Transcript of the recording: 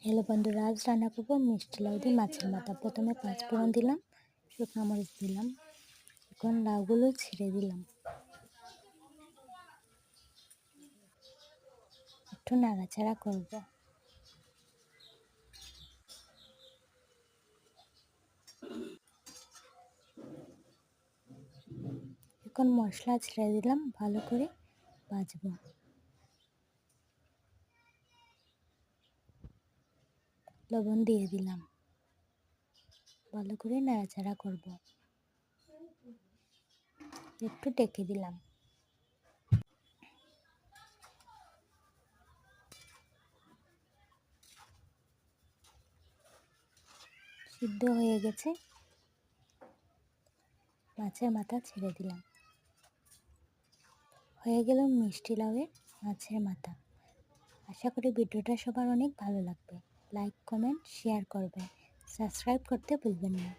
Hello বন্ধুরা, আজ রান্না করবো মিষ্টি লাউ দিয়ে মাছের মাথা। প্রথমে 5 ফোড়ন দিলাম, শুকনো মরিচ দিলাম, এখন লাউগুলো ছিঁড়ে দিলাম, একটু নাড়াচাড়া করব। এখন মশলা ছেড়ে দিলাম, ভালো করে ভাজবো। লবণ দিয়ে দিলাম, ভালো করে নাড়াচাড়া করব, একটু ঢেকে দিলাম। সিদ্ধ হয়ে গেছে, মাছের মাথা ছেড়ে দিলাম। হয়ে গেল মিষ্টি লাউয়ের মাছের মাথা। আশা করি ভিডিওটা সবার অনেক ভালো লাগবে। লাইক, কমেন্ট, শেয়ার করবেন, সাবস্ক্রাইব করতে ভুলবেন না।